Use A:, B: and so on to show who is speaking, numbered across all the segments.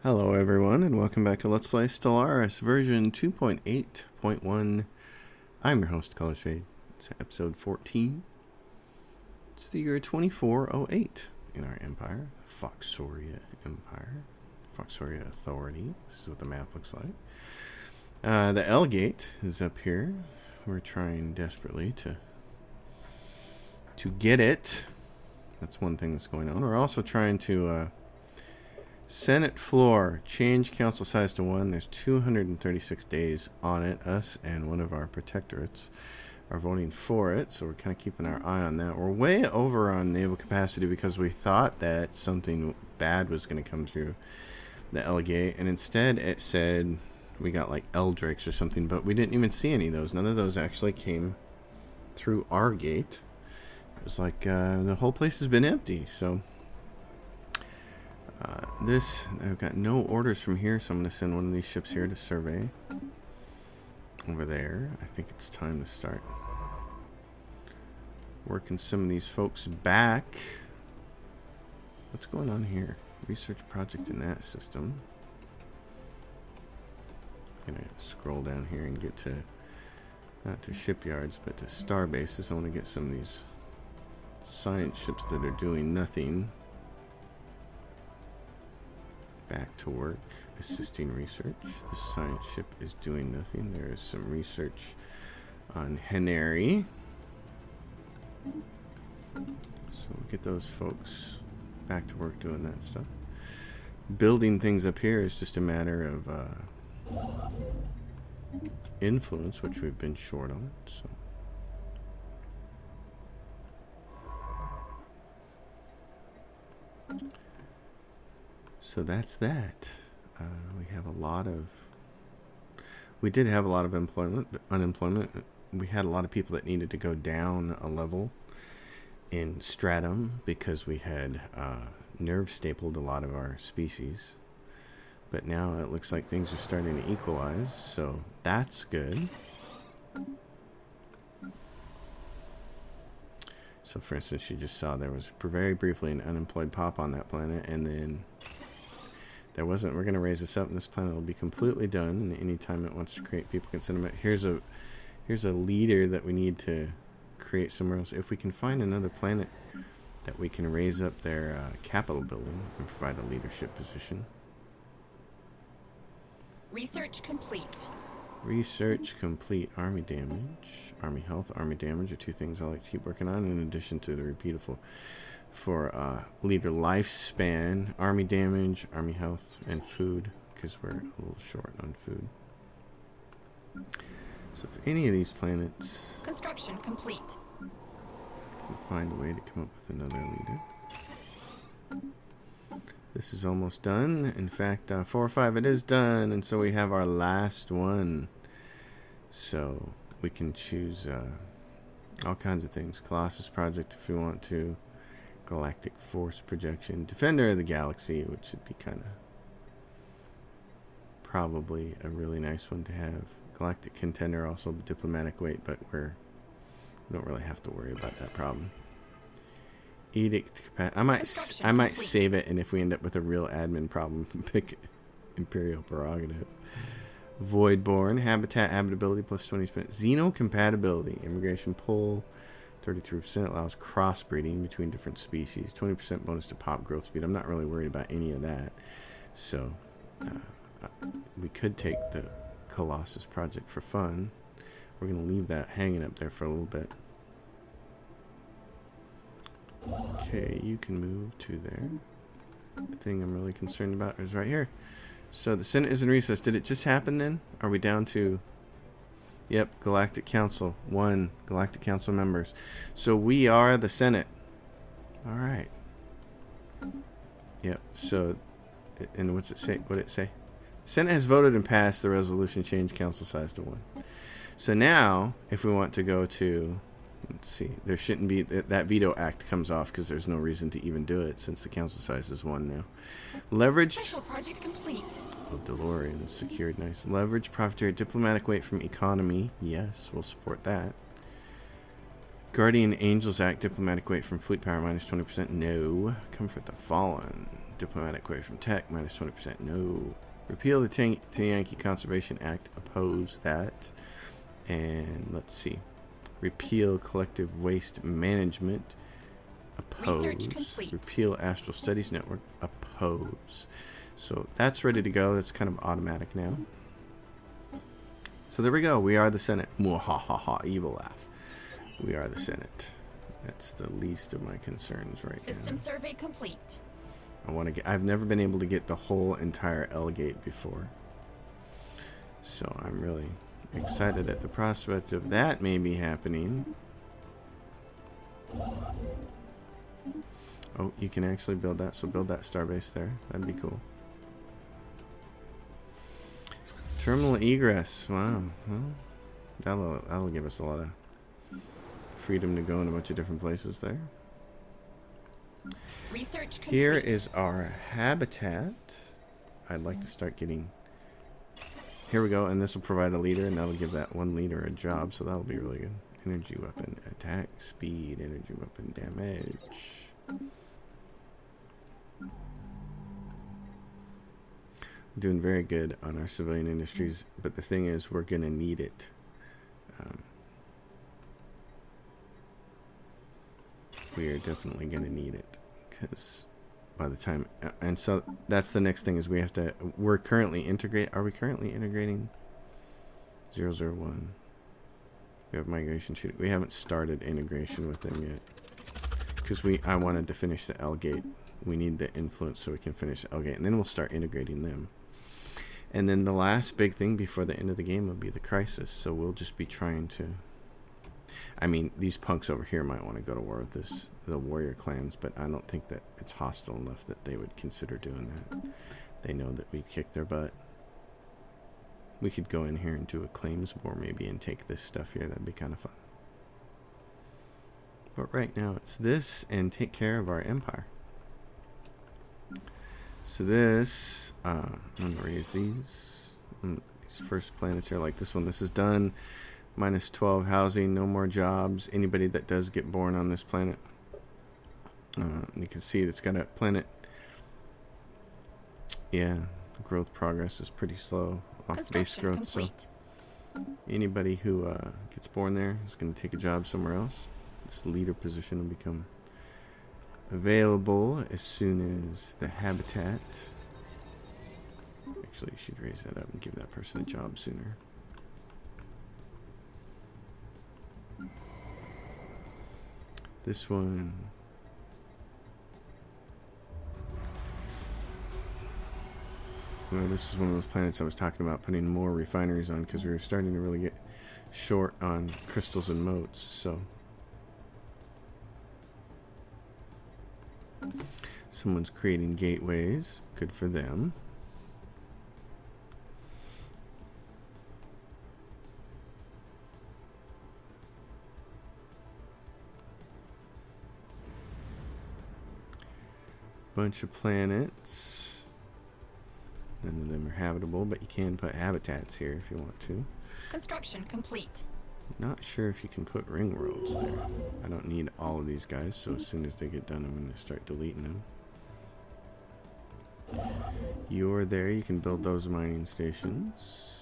A: Hello everyone, and welcome back to Let's Play Stellaris version 2.8.1. I'm your host, Color Shade. It's episode 14. It's the year 2408 in our empire, Foxoria Empire, Foxoria Authority. This is what the map looks like. The L gate is up here. We're trying desperately to get it. That's one thing that's going on. We're also trying to Senate floor, change council size to 1. There's 236 days on it. Us and one of our protectorates are voting for it, so we're kind of keeping our eye on that. We're way over on naval capacity because we thought that something bad was going to come through the L gate, and instead it said we got like Eldrakes or something, but we didn't even see any of those. None of those actually came through our gate. It was like the whole place has been empty, so... I've got no orders from here, so I'm going to send one of these ships here to survey. Over there. I think it's time to start working some of these folks back. What's going on here? Research project in that system. I'm going to scroll down here and get to, not to shipyards, but to star bases. I want to get some of these science ships that are doing nothing back to work, assisting research. This science ship is doing nothing. There is some research on Henary. So we'll get those folks back to work doing that stuff. Building things up here is just a matter of influence, which we've been short on. So that's that. We did have a lot of unemployment. We had a lot of people that needed to go down a level in stratum because we had nerve stapled a lot of our species. But now it looks like things are starting to equalize, so that's good. So for instance, you just saw there was very briefly an unemployed pop on that planet, and then there wasn't. We're going to raise this up, and this planet will be completely done. And anytime it wants to create, people can send them out. Here's a leader that we need to create somewhere else. If we can find another planet that we can raise up their capital building and provide a leadership position.
B: Research complete.
A: Research complete. Army damage, army health, army damage are two things I like to keep working on, in addition to the repeatable for leader lifespan, army damage, army health, and food, because we're a little short on food. So if any of these planets
B: Construction complete.
A: can find a way to come up with another leader. This is almost done. In fact, 4 or 5 it is done, and so we have our last one. So we can choose all kinds of things. Colossus Project if we want to. Galactic Force Projection. Defender of the Galaxy, which should be kind of probably a really nice one to have. Galactic Contender, also diplomatic weight, but we don't really have to worry about that problem. Edict I might save it, and if we end up with a real admin problem, pick Imperial Prerogative. Voidborn, habitat habitability plus 20%. Xenocompatibility, immigration pull 33%, allows crossbreeding between different species. 20% bonus to pop growth speed. I'm not really worried about any of that. So we could take the Colossus project for fun. We're going to leave that hanging up there for a little bit. Okay, you can move to there. The thing I'm really concerned about is right here. So the Senate is in recess. Did it just happen then? Are we down to... Yep, Galactic Council. 1 Galactic Council members. So we are the Senate. Alright. Yep, so... And what's it say? What did it say? The Senate has voted and passed the resolution change council size to 1. So now, if we want to go to... Let's see. There shouldn't be... That veto act comes off because there's no reason to even do it since the council size is 1 now. Leverage...
B: Special project complete.
A: Oh, DeLorean secured. Nice. Leverage, profiteer, diplomatic weight from economy. Yes, we'll support that. Guardian Angels Act, diplomatic weight from fleet power minus 20%. No. Comfort the Fallen, diplomatic weight from tech minus 20%. No. Repeal the Yankee Conservation Act. Oppose that. And let's see. Repeal collective waste management. Oppose.
B: Research complete.
A: Repeal Astral Studies Network. Oppose. So that's ready to go. That's kind of automatic now. So there we go. We are the Senate. Mwahaha. Evil laugh. We are the Senate. That's the least of my concerns right now.
B: System survey complete.
A: I want to get. I've never been able to get the whole entire L gate before, so I'm really excited at the prospect of that maybe happening. Oh, you can actually build that. So build that starbase there. That'd be cool. Terminal egress. Wow. Well, that'll give us a lot of freedom to go in a bunch of different places there.
B: Research complete.
A: Here is our habitat. I'd like to start getting. Here we go, and this will provide a leader, and that'll give that one leader a job, so that'll be really good. Energy weapon, attack speed, energy weapon damage. Doing very good on our civilian industries, but the thing is, we're gonna need it. We are definitely gonna need it, because by the time, and so that's the next thing is we have to. We're currently integrate. Are we currently integrating 001? We have migration shooting. We haven't started integration with them yet, because I wanted to finish the L gate. We need the influence so we can finish the L gate, and then we'll start integrating them. And then the last big thing before the end of the game will be the crisis. So we'll just be trying to. I mean, these punks over here might want to go to war with the warrior clans, but I don't think that it's hostile enough that they would consider doing that. They know that we'd kick their butt. We could go in here and do a claims war maybe and take this stuff here. That'd be kind of fun. But right now it's this and take care of our empire. So this, I'm going to raise these. These first planets here, like this one. This is done. Minus 12 housing, no more jobs. Anybody that does get born on this planet. You can see it's got a planet. Yeah, growth progress is pretty slow. Off base growth. Complete. So anybody who gets born there is going to take a job somewhere else. This leader position will become available as soon as the habitat. Actually, you should raise that up and give that person a job sooner. This one. Well, this is one of those planets I was talking about putting more refineries on because we were starting to really get short on crystals and motes. So someone's creating gateways. Good for them. Bunch of planets. None of them are habitable, but you can put habitats here if you want to.
B: Construction complete.
A: Not sure if you can put ring roads there. I don't need all of these guys, so as soon as they get done, I'm going to start deleting them. You're there. You can build those mining stations.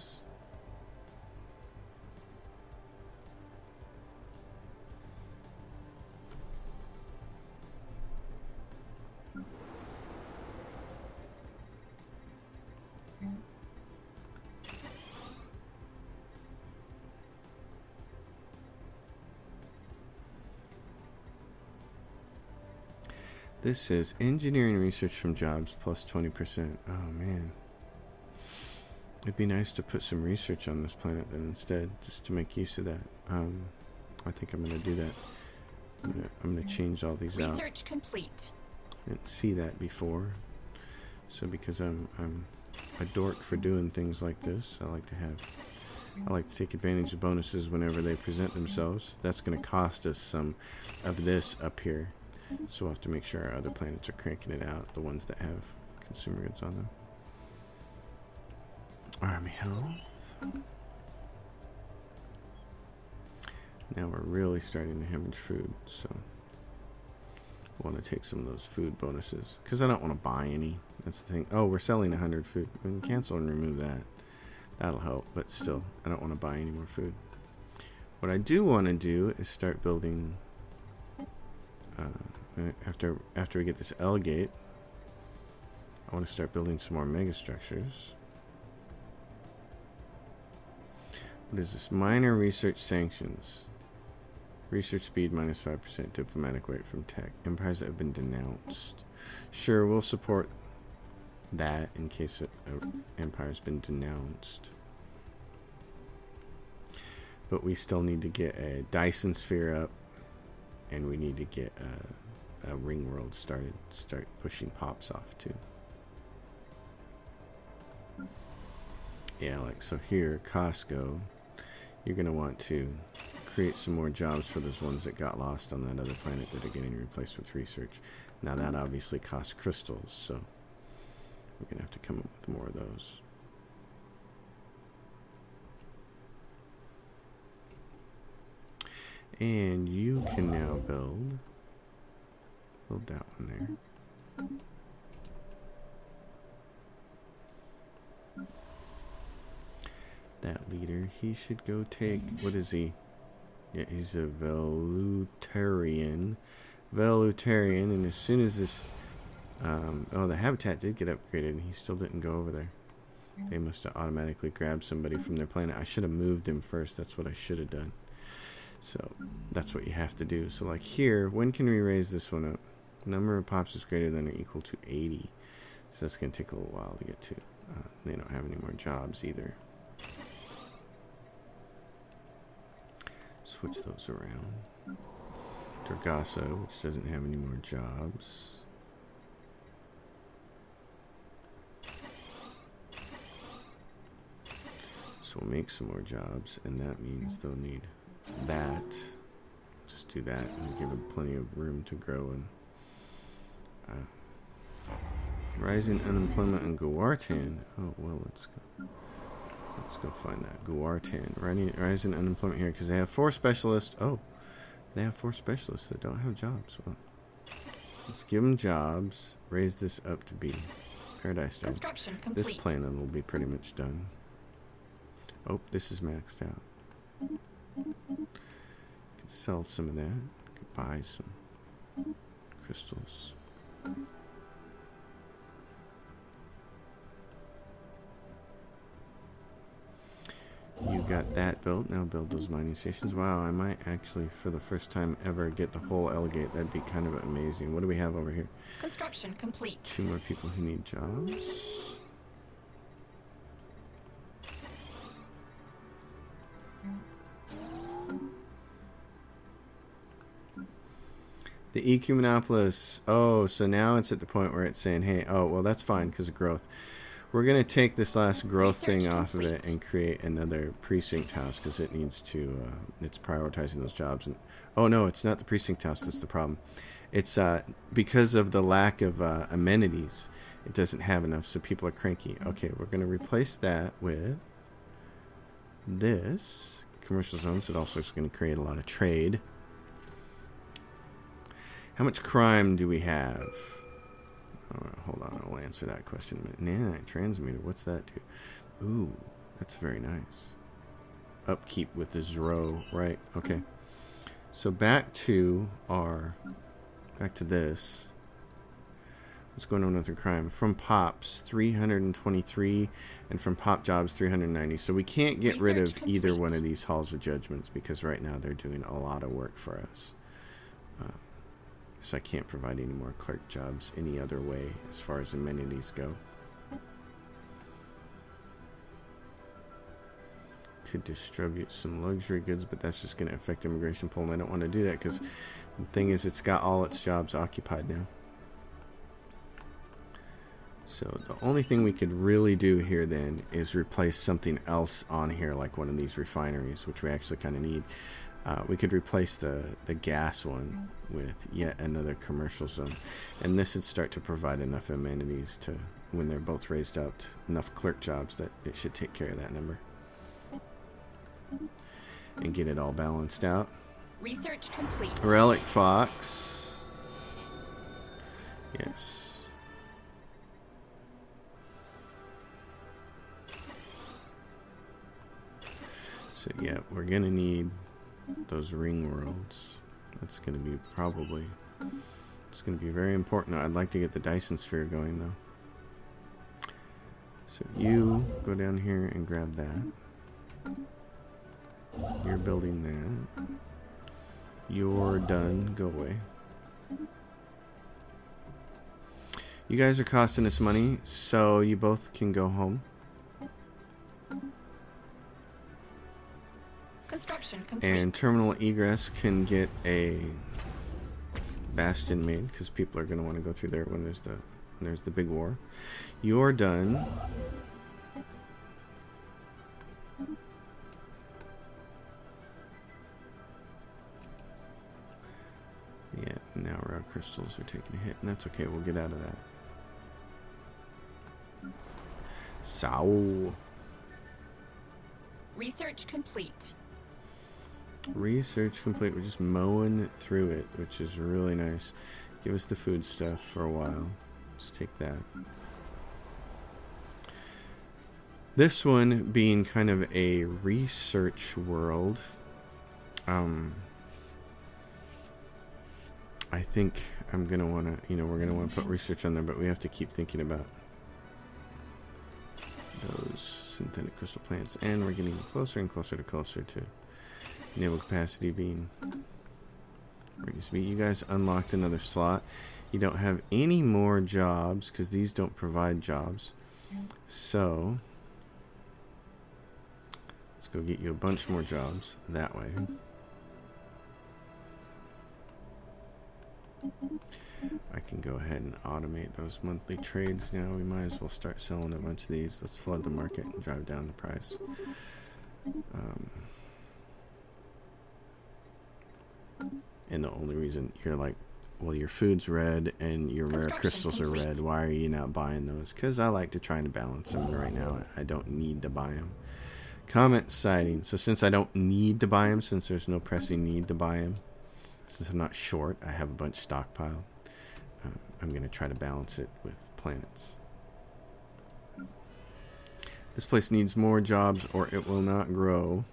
A: This is engineering research from jobs plus 20%. Oh man. It'd be nice to put some research on this planet then instead, just to make use of that. I think I'm going to do that. I'm going to change all these out.
B: Research complete.
A: I didn't see that before. So because I'm a dork for doing things like this, I like to take advantage of bonuses whenever they present themselves. That's going to cost us some of this up here. So we'll have to make sure our other planets are cranking it out, the ones that have consumer goods on them. Army health. Now we're really starting to hemorrhage food, so I want to take some of those food bonuses because I don't want to buy any. That's the thing. Oh, we're selling 100 food. We can cancel and remove that. That'll help, but still, I don't want to buy any more food. What I do want to do is start building. After we get this L gate, I want to start building some more megastructures. What is this? Minor research sanctions. Research speed minus 5%. Diplomatic weight from tech. Empires that have been denounced. Sure, we'll support that in case an empire's been denounced. But we still need to get a Dyson sphere up. And we need to get a ring world started. Start pushing pops off too. Yeah, like so here, Costco. You're going to want to create some more jobs for those ones that got lost on that other planet that are getting replaced with research. Now that obviously costs crystals, so we're going to have to come up with more of those. And you can now build that one there. That leader, he should go take, what is he? Yeah, he's a Velutarian, and as soon as this, oh, the habitat did get upgraded, and he still didn't go over there. They must have automatically grabbed somebody from their planet. I should have moved him first. That's what I should have done. So, that's what you have to do. So, like here, when can we raise this one up? Number of pops is greater than or equal to 80. So, that's going to take a little while to get to. They don't have any more jobs either. Switch those around. Dragasa, which doesn't have any more jobs. So we'll make some more jobs, and that means they'll need that. Just do that and give them plenty of room to grow. And rising unemployment in Guartan. Oh well, let's go find that. Guartan. Rising unemployment here because they have 4 specialists. Oh, they have 4 specialists that don't have jobs. Well, let's give them jobs. Raise this up to be Paradise Dome.
B: Construction complete.
A: This planet will be pretty much done. Oh, this is maxed out. Could sell some of that. Could buy some crystals. You got that built. Now build those mining stations. Wow, I might actually, for the first time ever, get the whole L gate. That'd be kind of amazing. What do we have over here?
B: Construction complete.
A: 2 more people who need jobs. The Ecumenopolis. Oh, so now it's at the point where it's saying, hey, oh, well, that's fine because of growth. We're going to take this last growth
B: Research
A: thing off
B: complete.
A: of it and create another precinct house because it needs to, it's prioritizing those jobs. And oh, no, it's not the precinct house. That's the problem. It's because of the lack of amenities, it doesn't have enough, so people are cranky. Okay, we're going to replace that with this. Commercial zones. It also is going to create a lot of trade. How much crime do we have? Oh, hold on, I'll answer that question in a minute. Nah, transmitter, what's that do? Ooh, that's very nice. Upkeep with the Zero, right? Okay. So back to this. What's going on with the crime? From pops, 323, and from pop jobs, 390. So we can't get rid of either one of these halls of judgments because right now they're doing a lot of work for us. So I can't provide any more clerk jobs any other way as far as amenities go. Could distribute some luxury goods, but that's just going to affect immigration pool, and I don't want to do that because the thing is it's got all its jobs occupied now. So the only thing we could really do here then is replace something else on here, like one of these refineries, which we actually kind of need. We could replace the gas one with yet another commercial zone, and this would start to provide enough amenities to, when they're both raised up, enough clerk jobs that it should take care of that number. and get it all balanced out.
B: Research complete.
A: Relic Fox. Yes. So yeah, we're gonna need those ring worlds. That's gonna be probably, it's gonna be very important. I'd like to get the Dyson sphere going though. So you go down here and grab that. You're building that. You're done. Go away. You guys are costing us money, so you both can go home.
B: Construction complete.
A: And terminal egress can get a bastion made because people are going to want to go through there when there's the big war. You're done. Yeah, now raw crystals are taking a hit, and that's okay. We'll get out of that. So,
B: Research complete.
A: research complete. We're just mowing through it, which is really nice. Give us the food stuff for a while. Let's take that. This one being kind of a research world. I think I'm gonna wanna, we're gonna wanna put research on there, but we have to keep thinking about those synthetic crystal plants, and we're getting closer and closer to naval capacity being where it used to be. You guys unlocked another slot. You don't have any more jobs because these don't provide jobs. So let's go get you a bunch more jobs that way. I can go ahead and automate those monthly trades now. We might as well start selling a bunch of these. Let's flood the market and drive down the price. And the only reason you're like, well, your food's red and your rare crystals are red. Why are you not buying those? Because I like to try and balance them right now. I don't need to buy them. Comet sighting. So since I don't need to buy them, since there's no pressing need to buy them, since I'm not short, I have a bunch stockpiled. I'm going to try to balance it with planets. This place needs more jobs or it will not grow.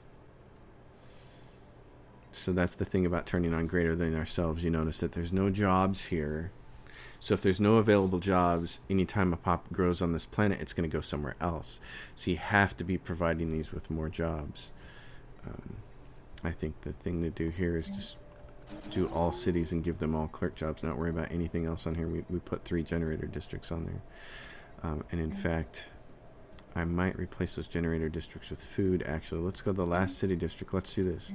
A: So that's the thing about turning on greater than ourselves. You notice that there's no jobs here. So if there's no available jobs, anytime a pop grows on this planet, it's going to go somewhere else. So you have to be providing these with more jobs. I think the thing to do here is just do all cities and give them all clerk jobs, not worry about anything else on here. We put 3 generator districts on there. And in fact, I might replace those generator districts with food. Actually, let's go to the last city district. Let's do this.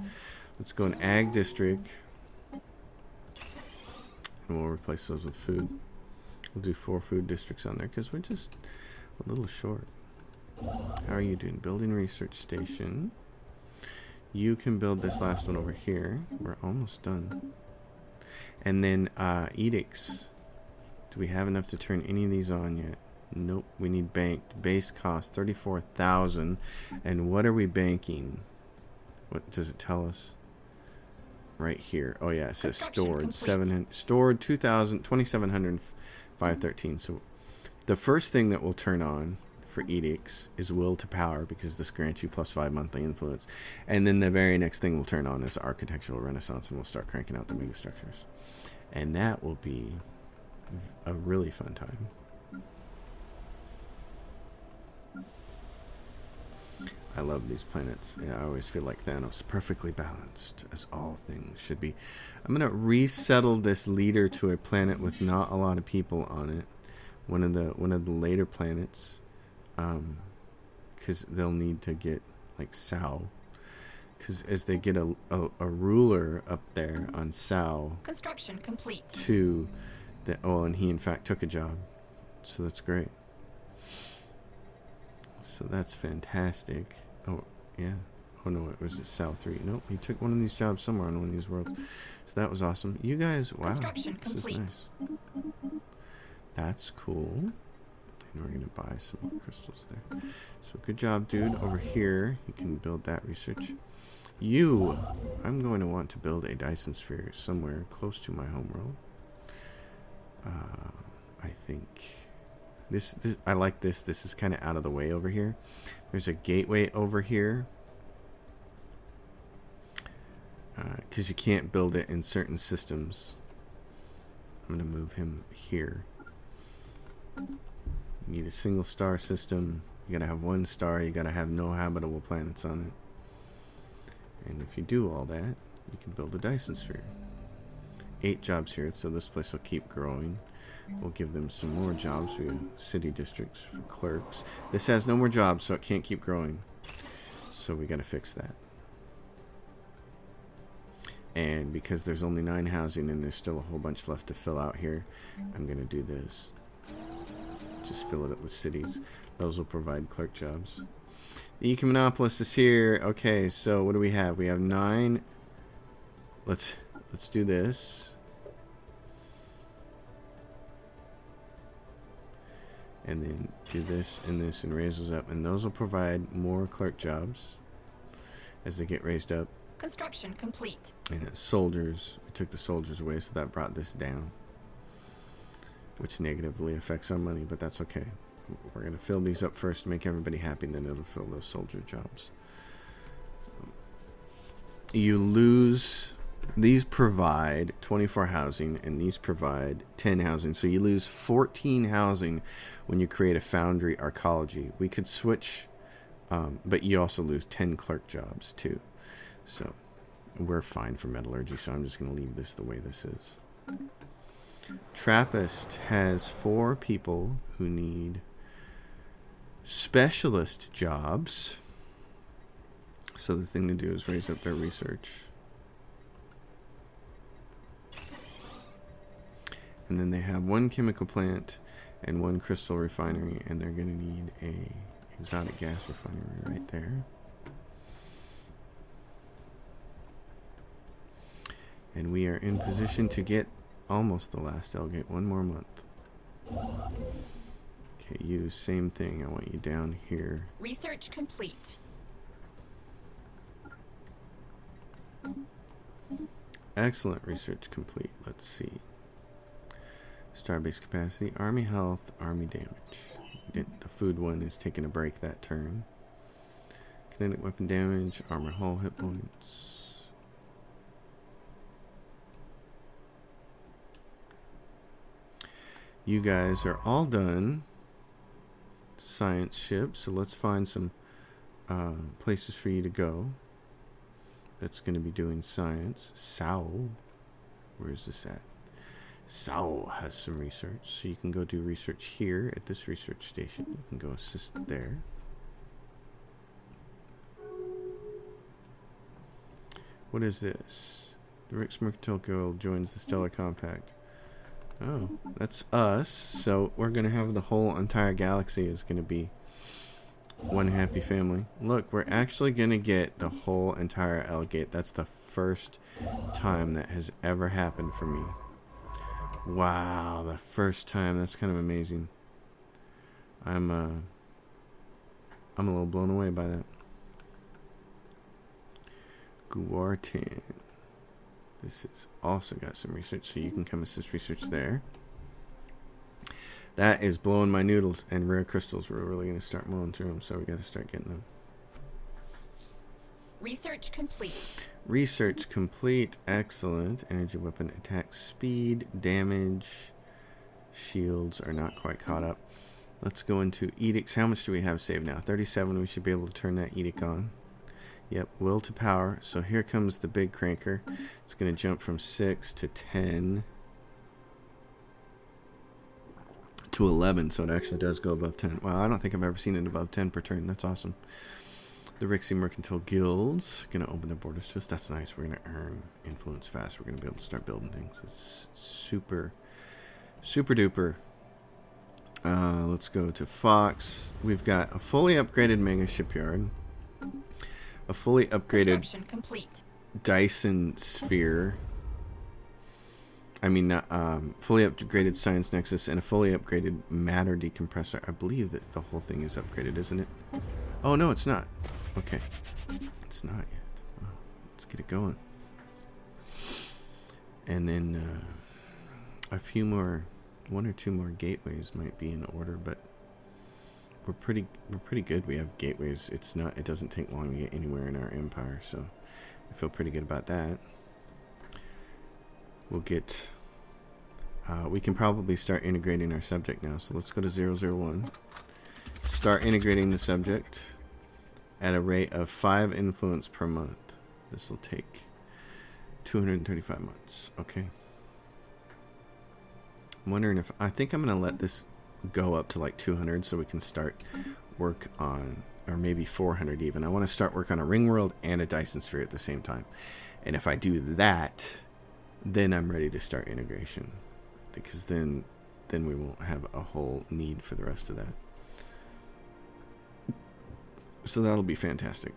A: Let's go in ag district, and we'll replace those with food. We'll do 4 food districts on there because we're just a little short. How are you doing? Building research station. You can build this last one over here. We're almost done. And then edicts. Do we have enough to turn any of these on yet? Nope. We need banked. Base cost 34,000. And what are we banking? What does it tell us? Right here. Oh yeah, it says stored. 2,700, 513. So the first thing that will turn on for edicts is will to power, because this grants you +5 monthly influence. And then the very next thing we'll turn on is architectural renaissance, and we'll start cranking out the megastructures. And that will be a really fun time. I love these planets. Yeah, I always feel like Thanos, perfectly balanced, as all things should be. I'm going to resettle this leader to a planet with not a lot of people on it. One of the later planets. Because they'll need to get, like, Sao. Because as they get a ruler up there on Sao.
B: Construction complete.
A: And he, in fact, took a job. So that's great. So that's fantastic. Oh, yeah. Oh, no, it was at Sao 3. Nope, he took one of these jobs somewhere on one of these worlds. So that was awesome. You guys, wow.
B: Construction complete.
A: Is nice. That's cool. And we're going to buy some more crystals there. So good job, dude. Over here, you can build that research. I'm going to want to build a Dyson sphere somewhere close to my homeworld. I think this I like this. This is kind of out of the way over here. There's a gateway over here. Because you can't build it in certain systems. I'm going to move him here. You need a single star system. You got to have 1 star. You got to have no habitable planets on it. And if you do all that, you can build a Dyson sphere. 8 jobs here, so this place will keep growing. We'll give them some more jobs for city districts, for clerks. This has no more jobs, so it can't keep growing. So we got to fix that. And because there's only 9 housing and there's still a whole bunch left to fill out here, I'm going to do this. Just fill it up with cities. Those will provide clerk jobs. The Ecumenopolis is here. Okay, so what do we have? We have 9. Let's do this. And then do this and raise those up. And those will provide more clerk jobs as they get raised up.
B: Construction complete.
A: And it's soldiers. We took the soldiers away, so that brought this down. Which negatively affects our money, but that's okay. We're going to fill these up first to make everybody happy, and then it'll fill those soldier jobs. You lose... These provide 24 housing, and these provide 10 housing. So you lose 14 housing when you create a foundry arcology. We could switch, but you also lose 10 clerk jobs, too. So we're fine for metallurgy, so I'm just going to leave this the way this is. Trappist has 4 people who need specialist jobs. So the thing to do is raise up their research. And then they have 1 chemical plant and 1 crystal refinery, and they're going to need a exotic gas refinery right there. And we are in position to get almost the last Elgate. 1 more month. Okay, you, same thing. I want you down here.
B: Research complete.
A: Excellent, research complete. Let's see. Starbase capacity, army health, army damage. The food one is taking a break that turn. Kinetic weapon damage, armor hull hit points. You guys are all done. Science ship, so let's find some places for you to go. That's going to be doing science. Sao, where is this at? Sao has some research, so you can go do research here at this research station. You can go assist there. What is this? The Rix Mercantile Guild joins the Stellar Compact. Oh, that's us. So we're going to have the whole entire galaxy is going to be one happy family. Look, we're actually going to get the whole entire Elgate. That's the first time that has ever happened for me. Wow, the first time. That's kind of amazing. I'm a little blown away by that. Guartan. This has also got some research, so you can come assist research there. That is blowing my noodles, and rare crystals. We're really going to start mowing through them, so we got to start getting them.
B: Research complete.
A: Research complete. Excellent. Energy weapon attack speed, damage, shields are not quite caught up. Let's go into edicts. How much do we have saved now? 37. We should be able to turn that edict on. Yep, will to power. So here comes the big cranker. It's going to jump from 6 to 10 to 11, so it actually does go above 10. Wow, I don't think I've ever seen it above 10 per turn. That's awesome. The Rixie Mercantile Guilds going to open their borders to us. That's nice. We're going to earn influence fast. We're going to be able to start building things. It's super, super duper. Let's go to Fox. We've got a fully upgraded mega shipyard. A fully upgraded
B: Construction complete.
A: Dyson sphere. I mean, fully upgraded science nexus and a fully upgraded matter decompressor. I believe that the whole thing is upgraded, isn't it? Oh, no, it's not. Okay. It's not yet. Oh. Let's get it going. And then a few more, one or two more gateways might be in order, but we're pretty good. We have gateways. It doesn't take long to get anywhere in our empire, so I feel pretty good about that. We'll get we can probably start integrating our subject now. So let's go to 001. Start integrating the subject at a rate of 5 influence per month. This will take 235 months. Okay. I'm wondering if I think I'm going to let this go up to like 200 so we can start work on, or maybe 400 even. I want to start work on a ring world and a Dyson sphere at the same time. And if I do that, then I'm ready to start integration, because then we won't have a whole need for the rest of that. So that'll be fantastic.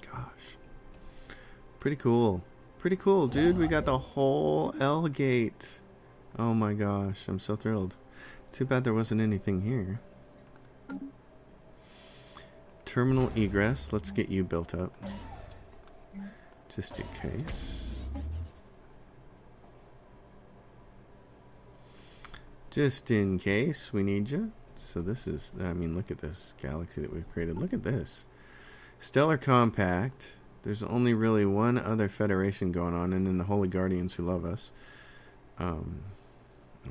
A: Gosh. Pretty cool. Pretty cool, dude. We got the whole L gate. Oh my gosh, I'm so thrilled. Too bad there wasn't anything here. Terminal egress. Let's get you built up. Just in case. Just in case we need you. So this is, I mean, look at this galaxy that we've created. Look at this. Stellar Compact. There's only really one other Federation going on, and then the Holy Guardians who love us.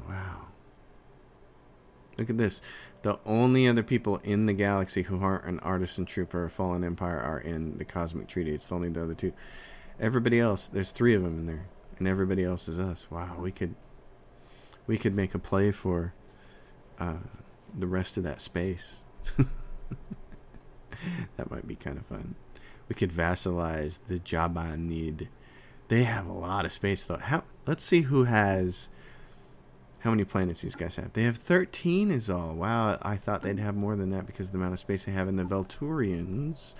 A: Wow. Look at this. The only other people in the galaxy who aren't an Artisan Trooper or Fallen Empire are in the Cosmic Treaty. It's only the other two. Everybody else, there's 3 of them in there, and everybody else is us. Wow, we could make a play for the rest of that space. That might be kind of fun. We could vassalize the Jabanid. They have a lot of space though. Let's see who has how many planets these guys have. They have 13 is all. Wow, I thought they'd have more than that because of the amount of space they have. And the Velturians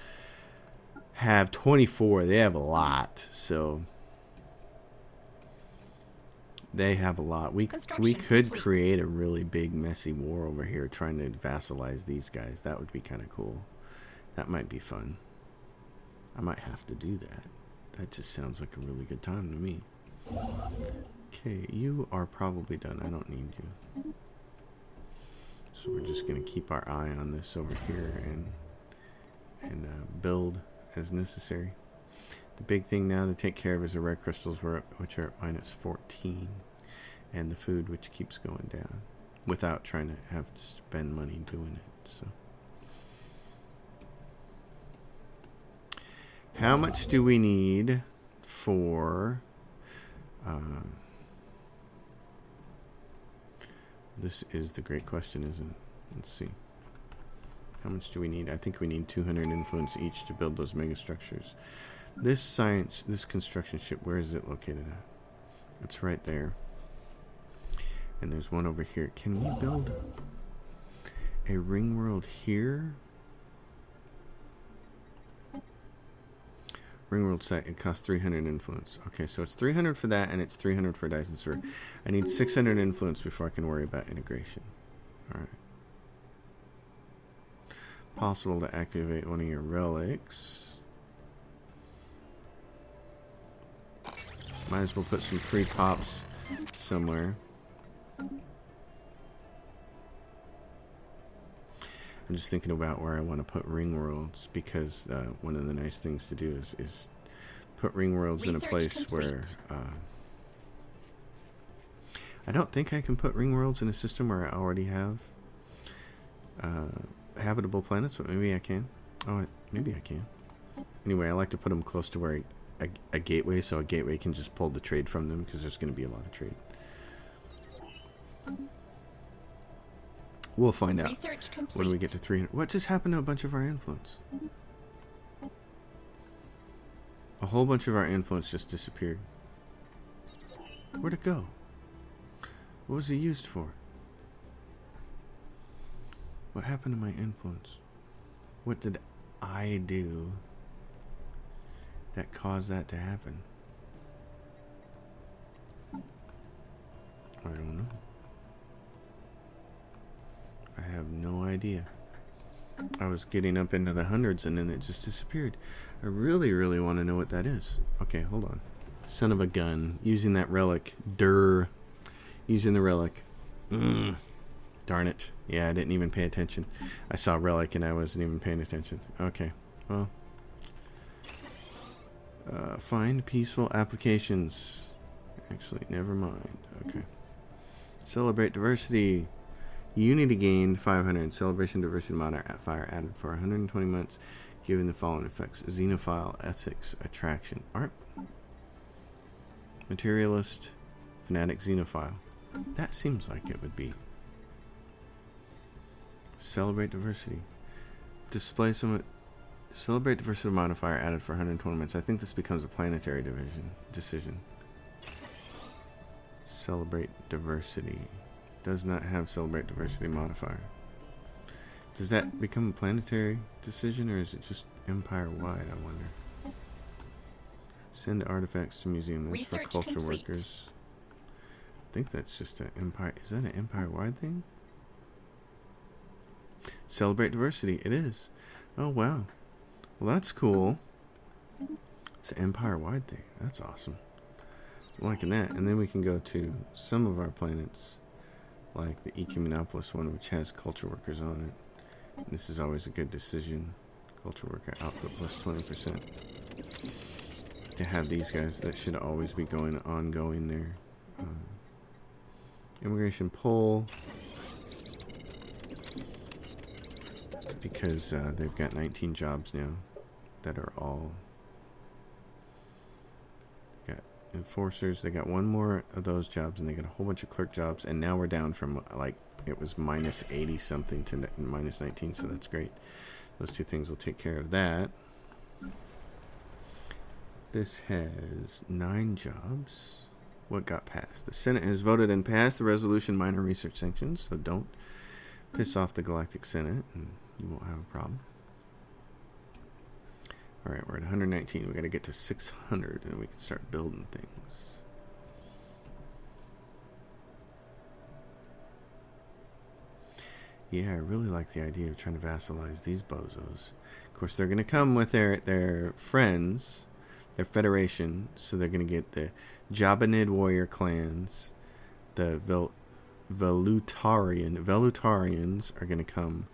A: have 24. They have a lot. So they have a lot. We could create a really big messy war over here trying to vassalize these guys. That would be kind of cool. That might be fun. I might have to do that. That just sounds like a really good time to me. Okay, you are probably done. I don't need you. So we're just going to keep our eye on this over here and build as necessary. The big thing now to take care of is the red crystals, which are at -14, and the food, which keeps going down without trying to have to spend money doing it. So, how much do we need for? This is the great question, isn't it? Let's see. How much do we need? I think we need 200 influence each to build those megastructures. This construction ship, where is it located at? It's right there. And there's one over here. Can we build a ring world here? Ring world site, it costs 300 influence. Okay, so it's 300 for that, and it's 300 for Dyson Sphere. I need 600 influence before I can worry about integration. Alright. Possible to activate one of your relics. Might as well put some free pops somewhere. I'm just thinking about where I want to put ring worlds, because one of the nice things to do is put ring worlds in a place where I don't think I can put ring worlds in a system where I already have habitable planets, but maybe I can. Oh, maybe I can. Anyway, I like to put them close to where a gateway, so a gateway can just pull the trade from them, because there's going to be a lot of trade. We'll find out when we get to 300. What just happened to a bunch of our influence? A whole bunch of our influence just disappeared. Where'd it go? What was it used for? What happened to my influence? What did I do that caused that to happen? I don't know. I have no idea. I was getting up into the hundreds and then it just disappeared. I really, really want to know what that is. Okay, hold on. Son of a gun. Using that relic. Using the relic. Darn it. Yeah, I didn't even pay attention. I saw relic and I wasn't even paying attention. Okay, well. Find peaceful applications. Actually, never mind. Okay. Celebrate diversity. Unity gained 500. Celebration diversity modifier added for 120 months. Given the following effects: xenophile, ethics, attraction, art, materialist, fanatic, xenophile. That seems like it would be. Celebrate diversity. Display some. Celebrate diversity modifier added for 120 minutes. I think this becomes a planetary decision. Celebrate diversity. Does not have celebrate diversity modifier. Does that become a planetary decision or is it just empire-wide, I wonder? Send artifacts to museum. That's for culture workers. I think that's just an empire. Is that an empire-wide thing? Celebrate diversity. It is. Oh, wow. Well, that's cool. It's an empire-wide thing. That's awesome. I'm liking that. And then we can go to some of our planets, like the Ecumenopolis one, which has culture workers on it. This is always a good decision. Culture worker output plus 20%. To have these guys, that should always be ongoing there. Immigration poll. Because they've got 19 jobs now that are all got enforcers. They got one more of those jobs and they got a whole bunch of clerk jobs, and now we're down from like it was minus 80 something to minus 19, so that's great. Those two things will take care of that. This has 9 jobs. What got passed? The Senate has voted and passed the resolution minor research sanctions, so don't piss off the Galactic Senate and you won't have a problem. Alright, we're at 119. We got to get to 600 and we can start building things. Yeah, I really like the idea of trying to vassalize these bozos. Of course, they're going to come with their friends, their federation, so they're going to get the Jabanid warrior clans, the Velutarians are going to come,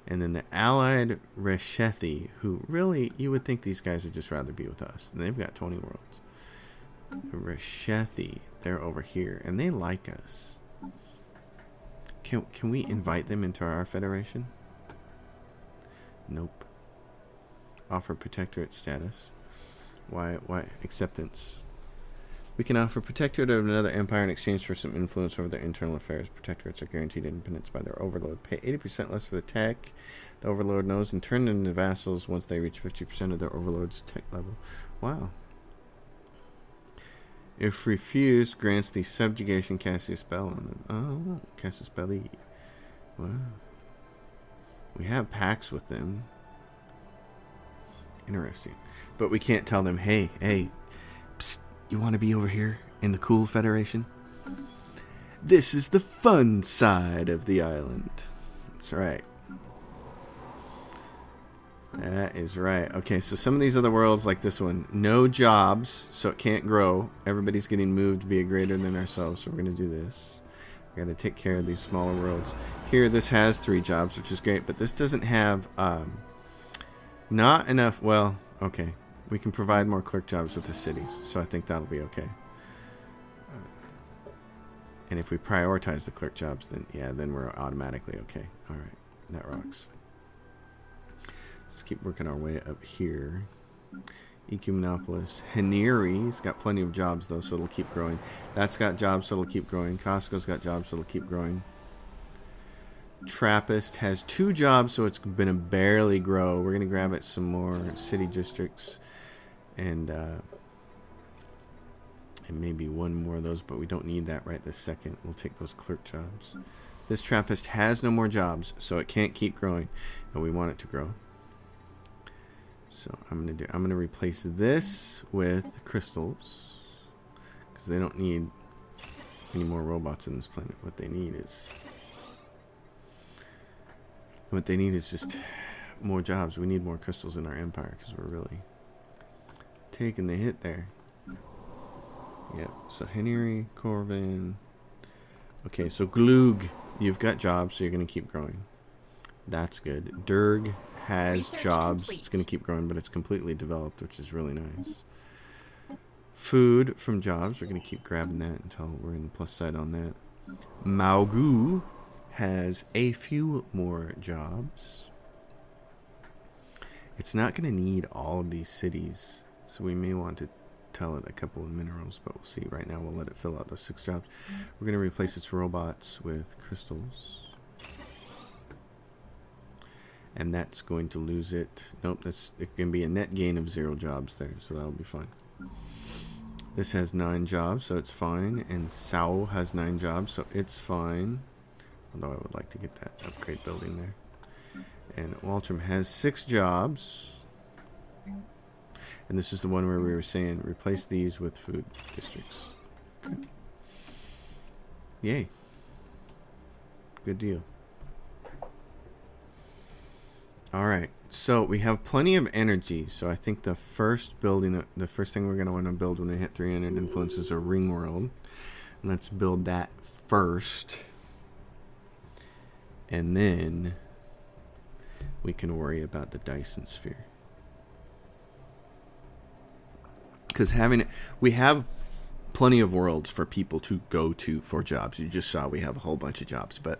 A: and then the allied Reshethi, who really, you would think these guys would just rather be with us. And they've got 20 worlds. The Reshethi, they're over here, and they like us. Can we invite them into our federation? Nope. Offer protectorate status. Why acceptance? We can offer protectorate of another empire in exchange for some influence over their internal affairs. Protectorates are guaranteed independence by their overlord. Pay 80% less for the tech the overlord knows and turn them into vassals once they reach 50% of their overlord's tech level. Wow. If refused, grants the subjugation, cast a spell on them. Oh, cast a spell. Wow. We have pacts with them. Interesting. But we can't tell them, hey, psst, you want to be over here in the cool federation? This is the fun side of the island. That's right. That is right. Okay, so some of these other worlds, like this one, no jobs, so it can't grow. Everybody's getting moved via greater than ourselves, so we're going to do this. We got to take care of these smaller worlds. Here, this has 3 jobs, which is great, but this doesn't have not enough. Well, okay, we can provide more clerk jobs with the cities, so I think that'll be okay. And if we prioritize the clerk jobs, then yeah, then we're automatically okay. All right, that rocks. Let's keep working our way up here. Ecumenopolis. Haneri's got plenty of jobs, though, so it'll keep growing. That's got jobs, so it'll keep growing. Costco's got jobs, so it'll keep growing. Trappist has 2 jobs, so it's going to barely grow. We're going to grab it some more city districts and maybe 1 more of those, but we don't need that right this second. We'll take those clerk jobs. This Trappist has no more jobs, so it can't keep growing, and we want it to grow. So I'm gonna replace this with crystals because they don't need any more robots in this planet. What they need is just more jobs. We need more crystals in our empire because we're really taking the hit there. Yep. So Henry, Corvin. Okay, so Glug, you've got jobs, so you're going to keep growing. That's good. Durg has
B: Research
A: jobs.
B: complete.
A: It's going to keep growing, but it's completely developed, which is really nice. Food from jobs. We're going to keep grabbing that until we're in the plus side on that. Maugu has a few more jobs. It's not going to need all of these cities, so we may want to tell it a couple of minerals, but we'll see. Right now we'll let it fill out those 6 jobs. We're going to replace its robots with crystals. And that's going to lose it. Nope, it can be a net gain of 0 jobs there, so that'll be fine. This has 9 jobs, so it's fine. And Sao has 9 jobs, so it's fine. Although I would like to get that upgrade building there. And Waltram has 6 jobs. And this is the one where we were saying replace these with food districts. Okay. Yay. Good deal. Alright, so we have plenty of energy, so I think the first building, the first thing we're going to want to build when we hit 300 influence is a ring world. Let's build that first. And then we can worry about the Dyson sphere. Because we have plenty of worlds for people to go to for jobs. You just saw we have a whole bunch of jobs, but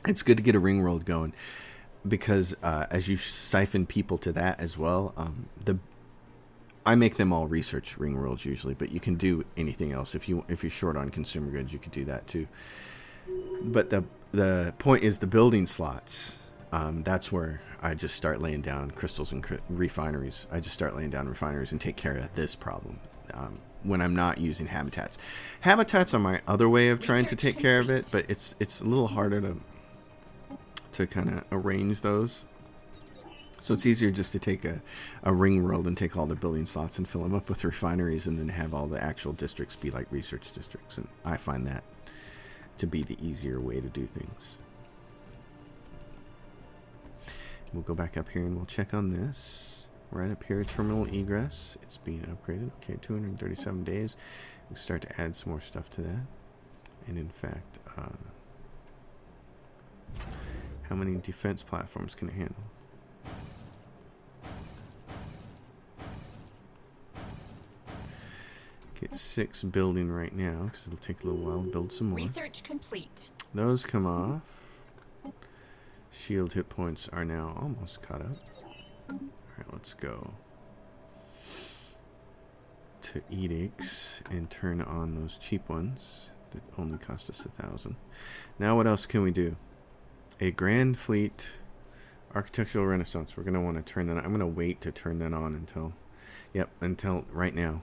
A: it's good to get a ring world going. Because as you siphon people to that as well, I make them all research ring worlds usually, but you can do anything else. If you're short on consumer goods, you could do that too. But the point is the building slots. That's where I just start laying down crystals and refineries. I just start laying down refineries and take care of this problem when I'm not using habitats. Habitats are my other way of trying to take care of it, but it's a little harder to kind of arrange those. So it's easier just to take a ring world and take all the building slots and fill them up with refineries and then have all the actual districts be like research districts. And I find that to be the easier way to do things. We'll go back up here and we'll check on this. Right up here, terminal egress. It's being upgraded. Okay, 237 days. We'll start to add some more stuff to that. And in fact, how many defense platforms can it handle? Get 6 building right now because it'll take a little while to build some more.
B: Research complete.
A: Those come off. Shield hit points are now almost caught up. Alright, let's go to edicts and turn on those cheap ones that only cost us 1,000. Now what else can we do? A Grand Fleet Architectural Renaissance. We're going to want to turn that on. I'm going to wait to turn that on until right now.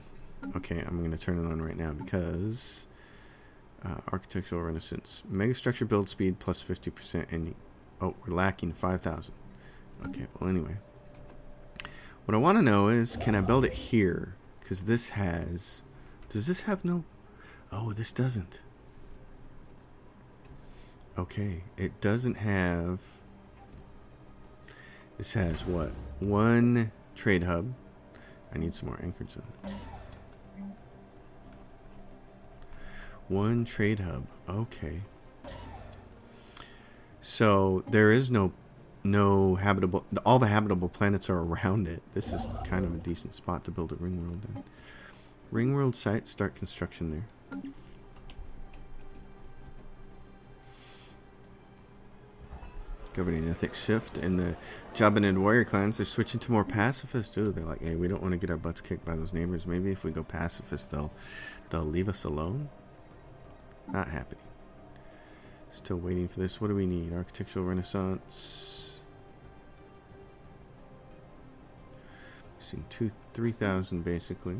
A: Okay, I'm going to turn it on right now because Architectural Renaissance. Megastructure build speed plus 50% and we're lacking 5,000. Okay, well anyway. What I want to know is, can I build it here? Because this has... Does this have no... Oh, this doesn't. Okay, it doesn't have... This has what? 1 trade hub. I need some more anchor zones. 1 trade hub. Okay. So there is no habitable... All the habitable planets are around it. This is kind of a decent spot to build a ring world in. Ring world site, start construction there. Governing ethics shift in the Jabbanid warrior clans. They're switching to more pacifist too. They're like, hey, we don't want to get our butts kicked by those neighbors. Maybe if we go pacifist, they'll leave us alone. Not happening. Still waiting for this. What do we need? Architectural Renaissance. Missing 3,000 basically.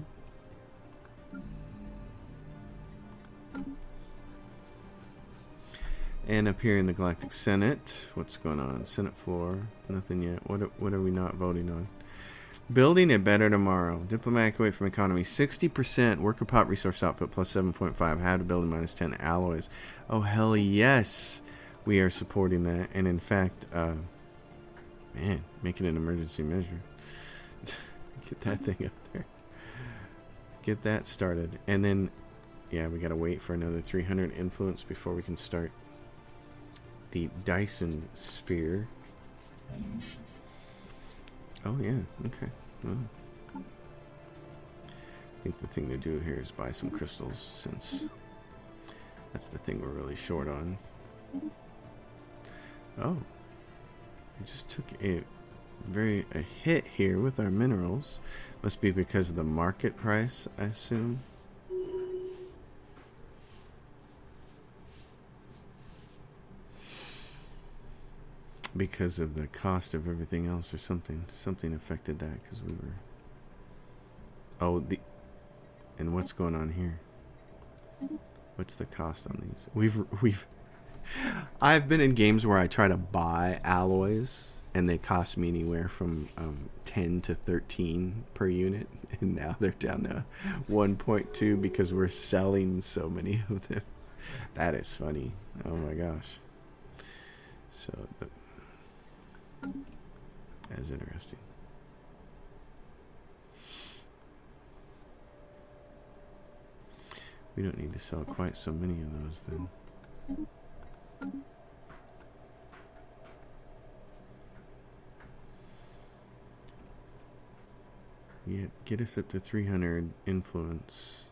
A: And up here in the Galactic Senate, what's going on? Senate floor, nothing yet. What are we not voting on? Building it better tomorrow. Diplomatic weight from economy, 60%. Worker pot resource output plus 7.5. How to build minus 10 alloys. Oh hell yes, we are supporting that. And in fact, Man, make it an emergency measure. Get that thing up there. Get that started. And then, yeah, we gotta wait for another 300 influence before we can start the Dyson sphere. Oh, yeah, okay. Well, I think the thing to do here is buy some crystals, since that's the thing we're really short on. Oh. We just took a hit here with our minerals. Must be because of the market price, I assume. Because of the cost of everything else or something. Something affected that because we were... Oh, and what's going on here? What's the cost on these? I've been in games where I try to buy alloys and they cost me anywhere from 10 to 13 per unit, and now they're down to 1.2 because we're selling so many of them. That is funny. Oh my gosh. So that's interesting. We don't need to sell quite so many of those then. Yeah, get us up to 300 influence.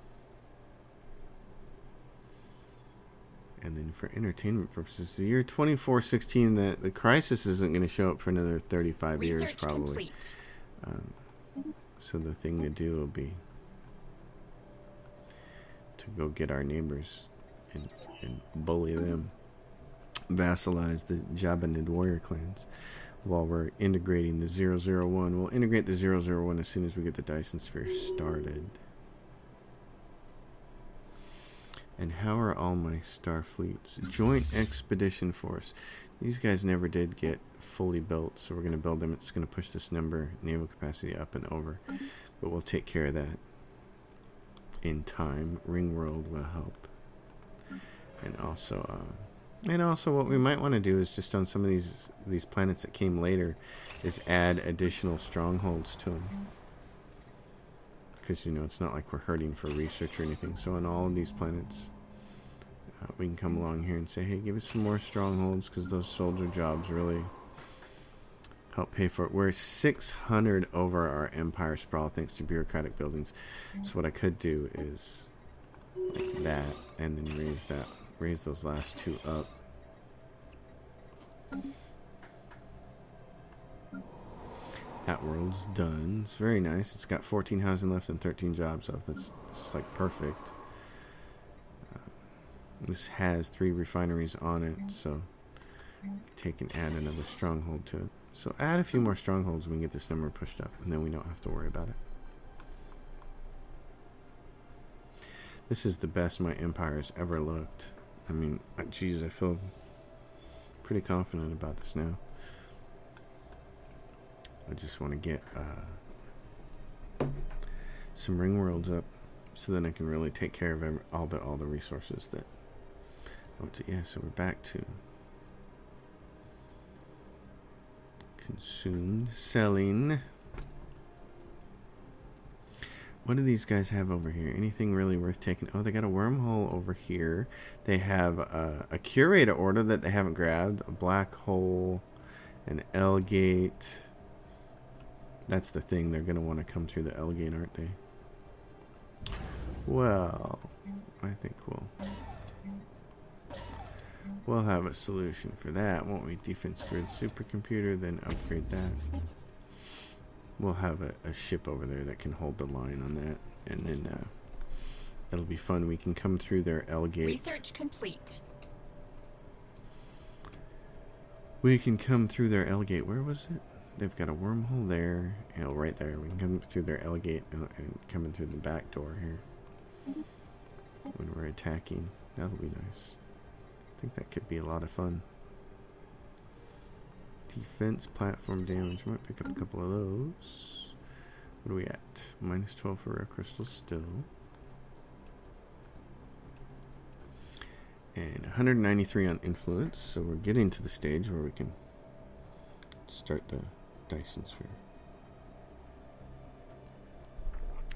A: And then for entertainment purposes, the year 2416, the crisis isn't going to show up for another 35 years probably. So the thing to do will be to go get our neighbors and bully them. Vassalize the Jabbanid warrior clans while we're integrating the 001. We'll integrate the 001 as soon as we get the Dyson sphere started. And how are all my star fleets? Joint Expedition Force. These guys never did get fully built, so we're going to build them. It's going to push this number, naval capacity, up and over. But we'll take care of that in time. Ringworld will help. And also what we might want to do is just on some of these planets that came later is add additional strongholds to them. Because, you know, it's not like we're hurting for research or anything. So on all of these planets, we can come along here and say, hey, give us some more strongholds, because those soldier jobs really help pay for it. We're 600 over our empire sprawl thanks to bureaucratic buildings. So what I could do is like that, and then raise those last two up. That world's done. It's very nice. It's got 14 housing left and 13 jobs left. That's just like perfect. This has 3 refineries on it, so take and add another stronghold to it. So add a few more strongholds and we can get this number pushed up, and then we don't have to worry about it. This is the best my empire has ever looked. I mean, geez, I feel pretty confident about this now. I just want to get some ring worlds up, so then I can really take care of all the resources that I want to. Yeah, so we're back to consumed, selling. What do these guys have over here? Anything really worth taking? Oh, they got a wormhole over here. They have a curator order that they haven't grabbed, a black hole, an L gate. That's the thing. They're going to want to come through the L gate, aren't they? Well, I think we'll have a solution for that, won't we? Defense grid supercomputer, then upgrade that. We'll have a ship over there that can hold the line on that, and then it'll be fun. We can come through their L gate.
B: Research complete.
A: We can come through their L gate. Where was it? They've got a wormhole there. You know, right there. We can come through their L gate and come in through the back door here when we're attacking. That'll be nice. I think that could be a lot of fun. Defense platform damage. Might pick up a couple of those. What are we at? Minus 12 for rare crystals still. And 193 on influence. So we're getting to the stage where we can start the Dyson sphere.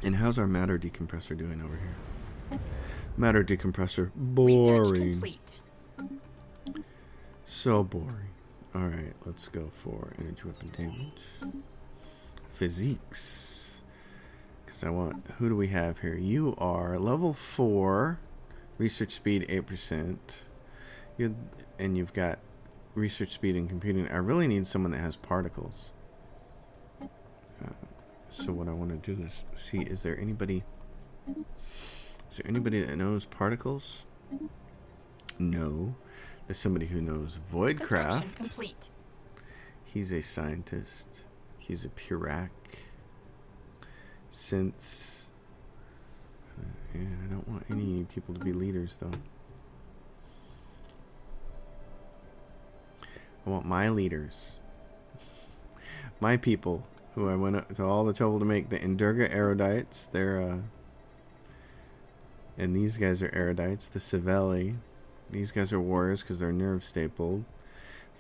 A: And how's our matter decompressor doing over here? Matter decompressor.
B: Research
A: Boring.
B: complete.
A: So boring. Alright, let's go for energy weapon damage. Physiques. Because I want... Who do we have here? You are level 4. Research speed 8%. And you've got research speed and computing. I really need someone that has particles. So what I want to do is see, is there anybody that knows particles? No. There's somebody who knows voidcraft.
B: Complete.
A: He's a scientist. He's a Purac. Since yeah, I don't want any people to be leaders though. I want my leaders. My people who I went to all the trouble to make, the Endurga erudites. They're and these guys are erudites. The Civelli. These guys are warriors because they're nerve stapled.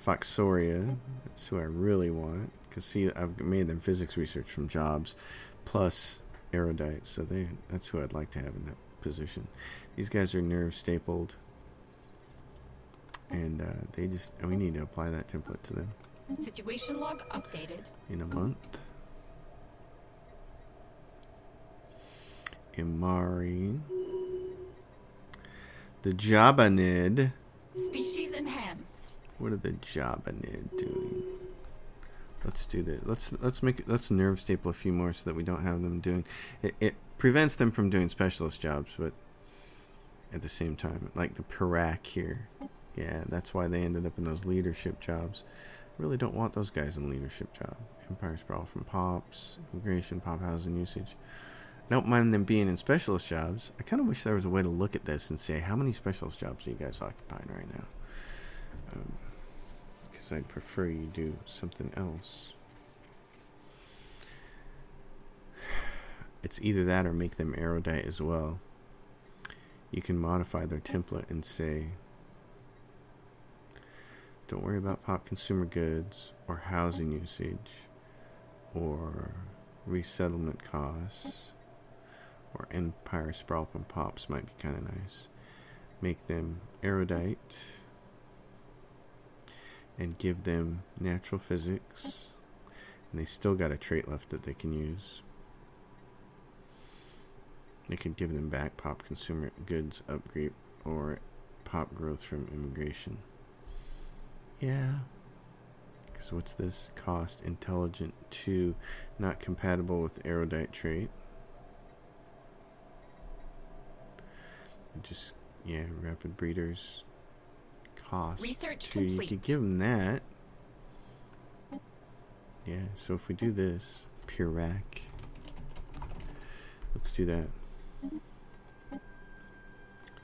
A: Foxoria. That's who I really want. Because see, I've made them physics research from jobs, plus erudites. So that's who I'd like to have in that position. These guys are nerve stapled, and we need to apply that template to them.
B: Situation log updated.
A: In a month. Imari. The Jabanid.
B: Species enhanced.
A: What are the Jabanid doing? Let's do this. Let's nerve staple a few more so that we don't have them doing it prevents them from doing specialist jobs, but at the same time, like the Pirac here. Yeah, that's why they ended up in those leadership jobs. Really don't want those guys in leadership job. Empire Sprawl from Pops, Immigration, Pop Housing Usage. I don't mind them being in specialist jobs. I kind of wish there was a way to look at this and say, how many specialist jobs are you guys occupying right now? Because I'd prefer you do something else. It's either that or make them erudite as well. You can modify their template and say, don't worry about pop consumer goods or housing usage or resettlement costs, or Empire Sprawl from Pops might be kind of nice. Make them erudite and give them natural physics, and they still got a trait left that they can use. They can give them back pop consumer goods upgrade or pop growth from immigration. Yeah. So what's this? Cost intelligent 2, not compatible with erudite trait. Just, yeah, rapid breeders. Cost
B: Research
A: 2.
B: complete.
A: You could give them that. Yeah, so if we do this, Pirac. Let's do that.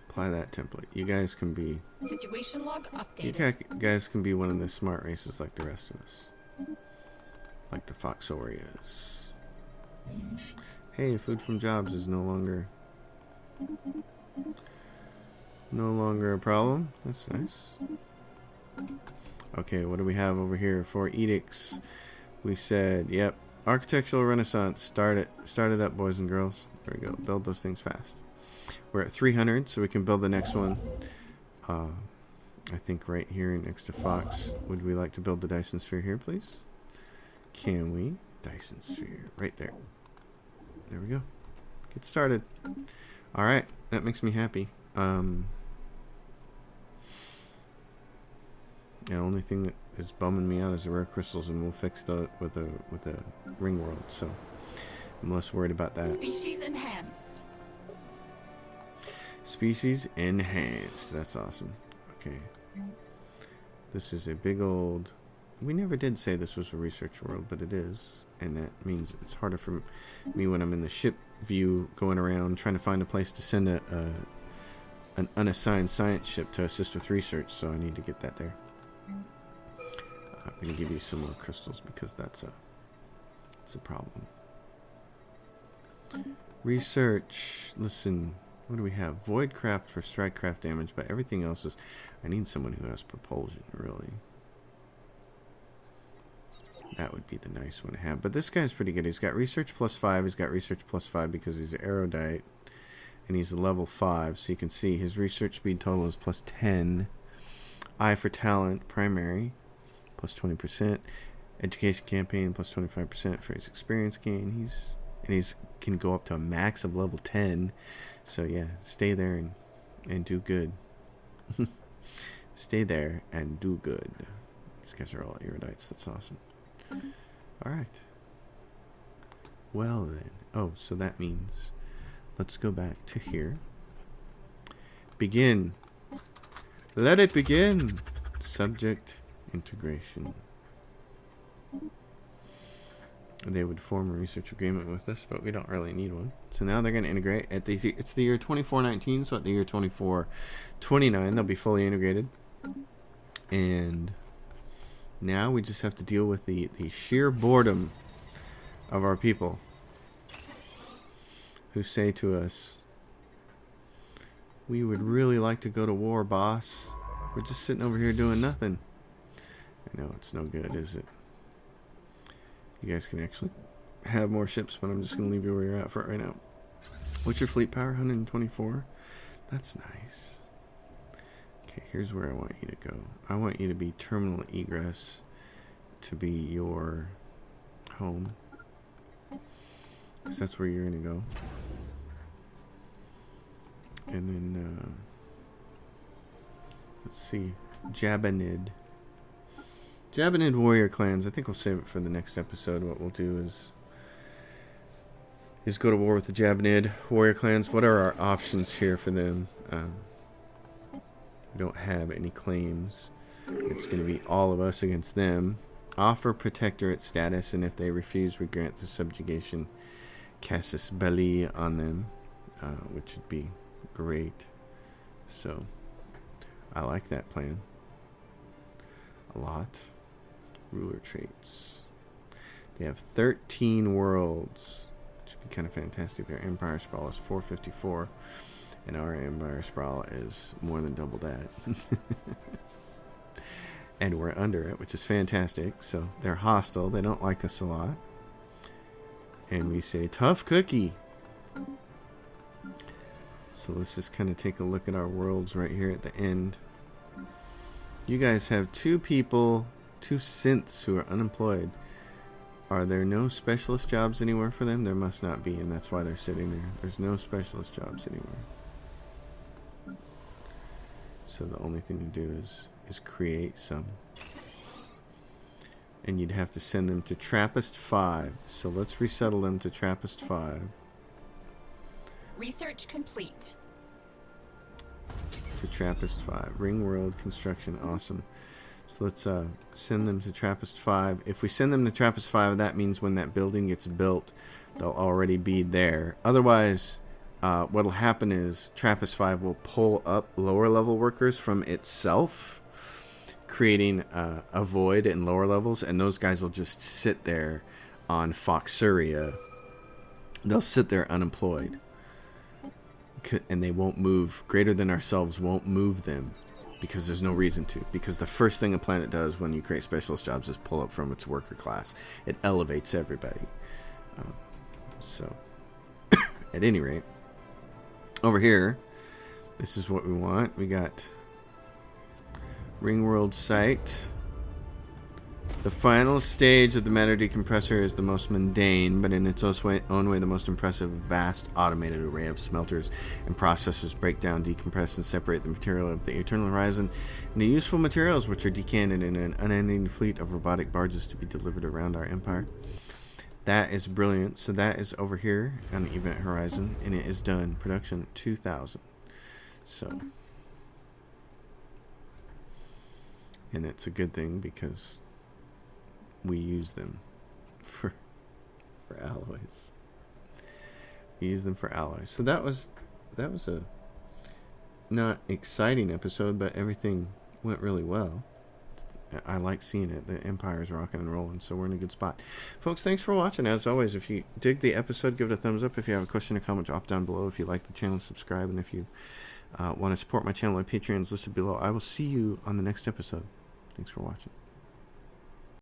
A: Apply that template. You guys can be...
B: Situation log updated.
A: You guys can be one of the smart races like the rest of us. Like the Foxorias. Hey, food from jobs is no longer a problem. That's nice. Okay, what do we have over here for edicts? We said, yep, architectural renaissance. Start it up, boys and girls. There we go. Build those things fast. We're at 300, so we can build the next one. I think right here next to Fox. Would we like to build the Dyson sphere here, please? Can we? Dyson sphere. Right there. There we go. Get started. Alright, that makes me happy. The only thing that is bumming me out is the rare crystals, and we'll fix that with the ring world, so I'm less worried about that.
B: Species enhanced.
A: Species enhanced. That's awesome. Okay. This is a big old... We never did say this was a research world, but it is. And that means it's harder for me when I'm in the ship view going around trying to find a place to send an unassigned science ship to assist with research, so I need to get that there. I'm going to give you some more crystals because it's a problem. Research. Listen... What do we have? Voidcraft for strikecraft damage, but everything else is... I need someone who has propulsion, really. That would be the nice one to have. But this guy's pretty good. He's got research +5. He's got research +5 because he's erudite. And he's a level 5. So you can see his research speed total is +10. Eye for talent, primary, +20%. Education campaign, +25% for his experience gain. He's can go up to a max of level 10. So yeah, stay there and do good. Stay there and do good. These guys are all erudites. That's awesome. Alright. Well then. Oh, so that means let's go back to here. Begin. Let it begin. Subject integration. They would form a research agreement with us, but we don't really need one. So now they're going to integrate. It's the year 2419, so at the year 2429, they'll be fully integrated. And now we just have to deal with the sheer boredom of our people who say to us, we would really like to go to war, boss. We're just sitting over here doing nothing. I know it's no good, is it? You guys can actually have more ships, but I'm just going to leave you where you're at for it right now. What's your fleet power? 124? That's nice. Okay, here's where I want you to go. I want you to be terminal egress to be your home. Because that's where you're going to go. And then, let's see. Jabanid warrior clans. I think we'll save it for the next episode. What we'll do is go to war with the Jabanid warrior clans. What are our options here for them? We don't have any claims. It's going to be all of us against them. Offer protectorate status, and if they refuse, we grant the subjugation casus belli on them, which would be great. So I like that plan a lot. Ruler traits. They have 13 worlds, which would be kind of fantastic. Their empire sprawl is 454, and our empire sprawl is more than double that. And we're under it, which is fantastic. So they're hostile. They don't like us a lot. And we say, tough cookie. So let's just kind of take a look at our worlds right here at the end. You guys have 2 people, 2 synths who are unemployed. Are there no specialist jobs anywhere for them? There must not be, and that's why they're sitting there. There's no specialist jobs anywhere. So the only thing to do is create some. And you'd have to send them to Trappist 5. So let's resettle them to Trappist 5.
B: Research complete.
A: To Trappist 5. Ring world construction. Awesome. So let's send them to Trappist 5. If we send them to Trappist 5, that means when that building gets built, they'll already be there. Otherwise, what'll happen is Trappist 5 will pull up lower level workers from itself, creating a void in lower levels, and those guys will just sit there on Foxuria. They'll sit there unemployed. And they won't move. Greater than ourselves won't move them because there's no reason to. Because the first thing a planet does when you create specialist jobs is pull up from its worker class. It elevates everybody. So, at any rate, over here, this is what we want. We got Ring World Site. The final stage of the matter decompressor is the most mundane, but in its own way the most impressive. Vast automated array of smelters and processors break down, decompress, and separate the material of the eternal horizon into useful materials, which are decanted in an unending fleet of robotic barges to be delivered around our empire. That is brilliant. So that is over here on the event horizon, and it is done. Production 2000. So, and it's a good thing because we use them for alloys. We use them for alloys. So that was a not exciting episode, but everything went really well. I like seeing it. The empire is rocking and rolling, so we're in a good spot. Folks, thanks for watching. As always, if you dig the episode, give it a thumbs up. If you have a question or comment, drop down below. If you like the channel, subscribe. And if you want to support my channel, my Patreon is listed below. I will see you on the next episode. Thanks for watching.